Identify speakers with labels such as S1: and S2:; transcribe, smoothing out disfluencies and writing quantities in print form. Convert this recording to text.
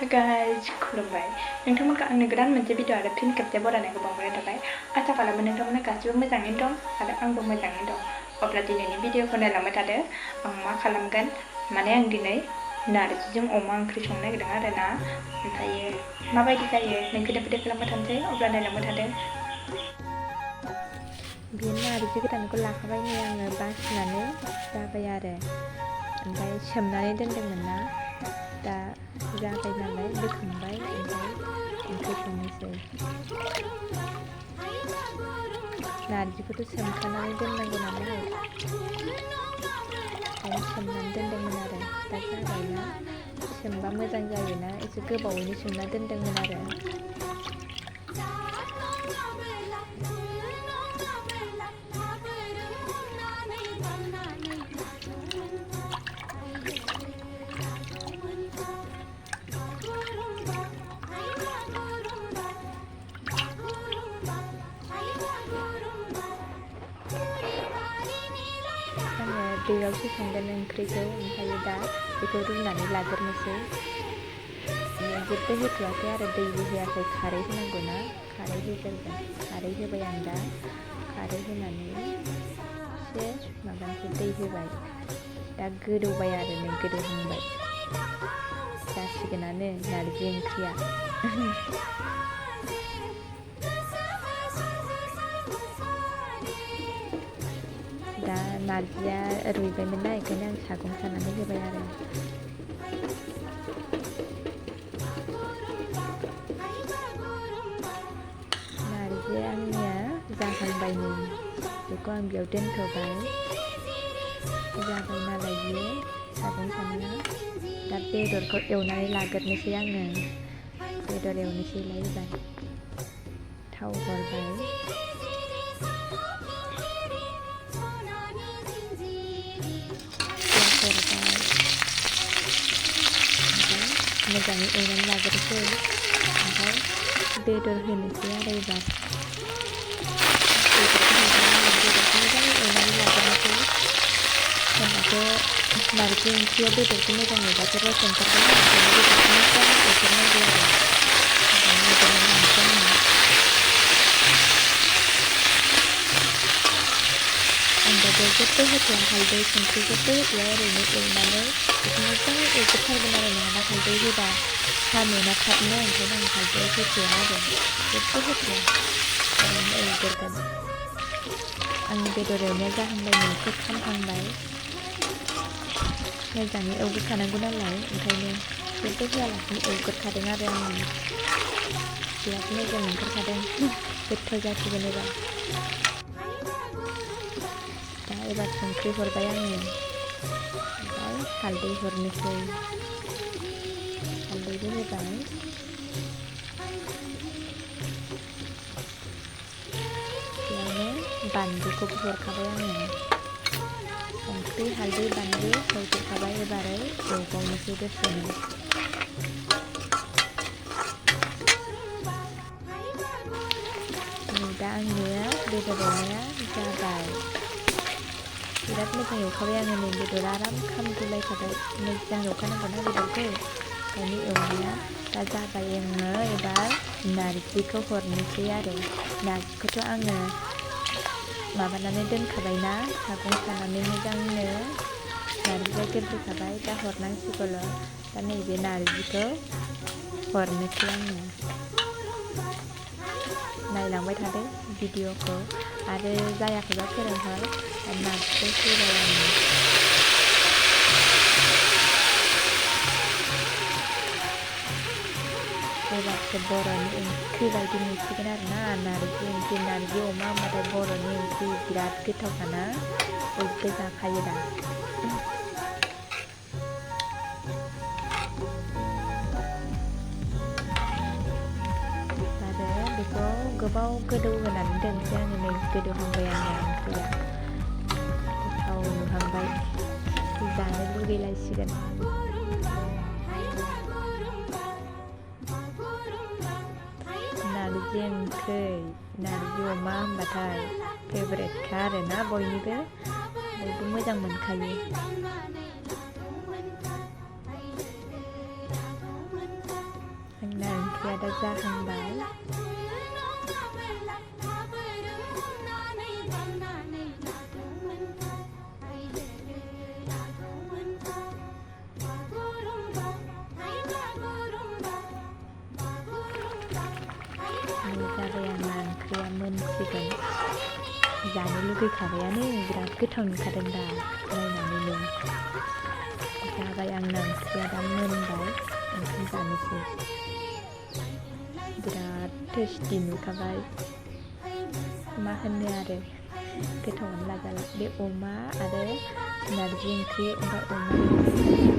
S1: guys, खुलुमबाय नोंथांमोनखौ आंनि गोदान मोनसे भिडिअ आरो फिन खेबसे बरायनायखौ बावहरनाय थाबाय। आसा खालामो नोंथांमोना गासिबो मोजाङैनो दं आरो आंबो मोजाङैनो दं। अब्ला दिनैनि भिडिअखौ नायलांबाय थादो। आं मा खालामगोन माने आं दिनै नारजिजों अमा ओंख्रि संनो नागिरदों आरो ना। ओमफ्रायो माबायदि जायो नोंखौनो भिडिअ खालामबाय थानोसै। अब्ला नायलांबाय थादो। बे नारजि गोरानखौ लाखाबाय नै आङो बासिनानै जाबाय आरो ओमफ्राय सोमनानै दोनदोंमोन ना दा जाबाय नालाय बोखांबाय ओमफ्राय ओंख्रि संनोसै। नारजिखौथ' सोमखानानै दोननांगौ नालाय ओंखायनो सोमनानै दोनदोंमोन आरो दा जाबायना सोमबा मोजां जायोना एसे गोबावैनो सोमना दोनदोंमोन आरो। दैयावसो संगोन ओंख्रिखौ ओमफ्राय दा बेखौ रुनानै लाग्रोनोसै। जेबो होथ'वाखै आरो दैबो होआखै खारै होनांगौ ना खारै होग्रोगोन। खारै होबाय आं दा खारै होनानै एसे माबानोसै दै होबाय दा गोदौबाय आरो नै गोदौहांबाय जासिगोनानो नारजि ओंख्रिया। दा नारजिया रुइबायमोन ना बेखायनो आं सागं सानानै होबाय आरो। नारजिया आंनिया जाहांबाय नै बेखौ आं बेयाव दोनथ'बाय। जाबाय नालाय बियो सागं सानाया दा बेदरखौ एवनानै लाग्रोनोसै आङो। बेदर एवनोसैलाय एबार थाव हरबाय मोजाङै एवनानै लाग्रोसै ओमफ्राय बेदर होनोसै आरो एबार बेदरखौ मोजाङै एवनानै लाग्रोनोसै। होनबाथ' नारजि ओंख्रियाव बेदरखौ मोजां एवबासो रस ओंखारगोन ना ओंखायनो बेदरखौ मोजां एवग्रोनांगौ आरो मोजाङै लानोसै आङो। आं दा बेयाव जेबो होथ'वा हालदै संख्रि जेबो होथ'वा ओरैनो एवनानै बेखौ मोजाङै एवग्रोथारगोन आरो नङाबा हालदै होबा खामोना थाबनो ओंखायनो आं हालदै होथ'वा आरो जेबो होथ'वा ओरैनो एवग्रोगोन। आंनि बेदर एवनाया जाहांबाय नै एसे खामहांबाय मोजाङै एवग्रोखानांगौ नालाय ओंखायनो जेबो होआलासिनो एवग्रोखादों आरो आङो। बिराद मोजां ओंखारखादों गोथाव जासिगोन एबार। दा एबार संख्रि हरबाय आङो ओमफ्राय हालदै हरनोसै हालदैबो होबाय। बेयावनो बानलुखौबो हरखाबाय आङो संख्रि हालदै बानलु हरजोबखाबाय एबारै एवबावनोसै दसेनो। नै दा आंनिया बेदर एवनाया जाबाय बिराद मोजां एवखाबाय आङो नै बेदरा आराम खामगुलायखाबाय मोजां एवखानांगौना बेदरखौ ओंखायनो एवनाया दा जाबाय। आङो एबार नारजिखौ हरनोसै आरो नारजिखौथ' आङो माबानानै दोनखाबायना सागं सानानै मोजांनो नारजिया गेब्लेखाबाय दा हरनांसिगौल'। दा नैबे नारजिखौ हरनोसै आङो नायलांबाय थादो भिडिअखौ आरो जायाखैबा फोरोंहर। नारजिखौ होबाय आङो एबारसो बर'नि ओंख्रि बायदि नुसिगोन आरो ना नारजि ओंख्रि। नारजि अमा होनबाथाय बर'नि ओंख्रि बिराद गोथावखाना बयबो जाखायो दा। आरो बेखौ गोबाव गोदौ होनानै दोनसै आङो नै गोदौहांबाय आंनिया ओंख्रिया गोथाव नुहांबाय जानो लुगैलायसिगोन। नारजि ओंख्रि नारजि अमा होनबाथाय फेभरेटखा आरोना बयबो मोजां मोनखायो। जाहांबाय जाबाय आंना ओंख्रिया मोनसिगोन जानो लुगैखाबायानो बिराद गोथाव नुखादों दा नायनानैनो जाबाय आंना ओंख्रिया दा मोनबाय ओंखाम जानोसै बिराद टेस्टि नुखाबाय मा होनो आरो गोथावानो लाजाला बे अमा आरो नारजि ओंख्रि ओमफ्राय अमा